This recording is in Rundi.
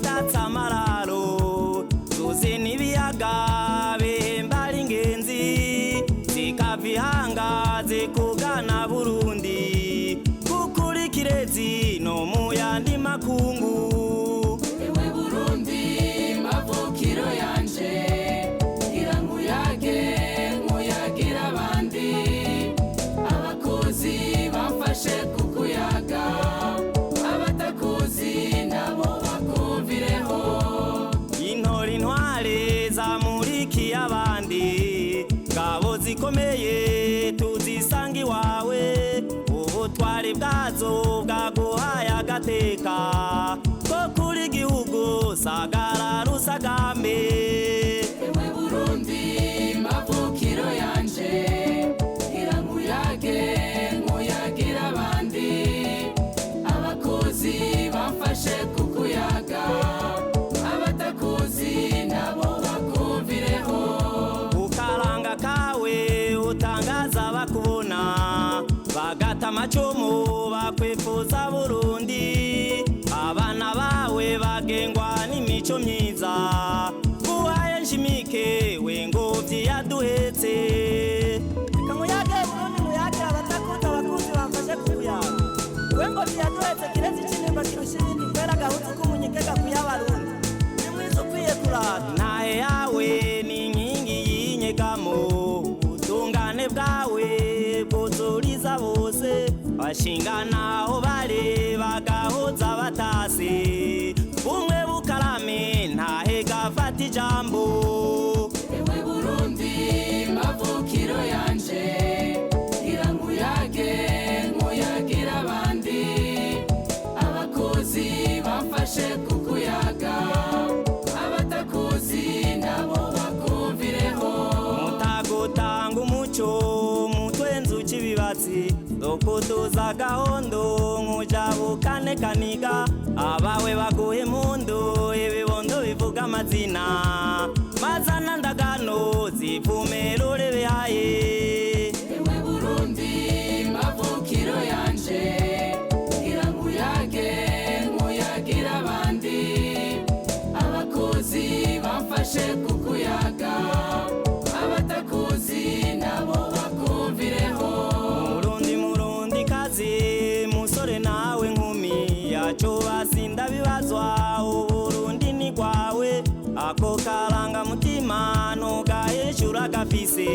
zitatse amararo zuzi n'ibiyaga bihembara ingenzi zikava ihanga zikugana Burundi kukuri Kirezi no mu yandi makungu. Ewe Burundi mavukiro yanje iramuyage muyagira abandi abakozi bamfashe kukuyaga abatakuzi nabo bakumvireho. Intore intware zamurikiye abandi ngabo zikomeye tuzisanga iwawe ubutwari bwazo bwaguhaye agateka ko kuri igihugu sagara rusagambe. Ewe Burundi mavukiro yanje iramuyage muyagira abandi abakozi bamfashe kukuyaga abatakuzi nabo bakumvireho. Ukaranga kawe utangaza bakubona bagata amacumu bakwifuza Burundi abana bawe bagengwa n'imico myiza guhaye nshimike we ngobyi yaduhetse. Kamuyage Burundi muyage abatakuta abakuzi bamfashe kukuyaga we ngobyi yaduhetse Kirezi kinimba kirusha ibindi kwera gahutu kumunyikega kuyabarundi nimwiza ukwiye kurata ntahe yawe ni inkingi y'inyegamo ubutungane bwawe bwuzuriza bose bashingana aho bare bagahoza batase bumwe bukarame ntahe gafata ijambo. Ewe Burundi mavukiro yanje iramuyage muyagira abandi abakozi bamfashe kukuyaga abatakuzi nabo bakumvireho. Mutagutanga umuco mutwenzu cy'ibibatsi dokutuza gahondo nkujabukane kaniga abawe baguhe mundu ibibondo bivuga amazina mazana ndagano zivumerure bihaye. Ewe Burundi mavukiro yanje iramuyage muyagira abandi abakozi bamfashe kukuyaga abatakuzi nabo bakumvireho. Murundi kazi musore nawe nkumi yaco basinda bibazwa Uburundi ni kwawe ako karanga mutima no gaheshura gafise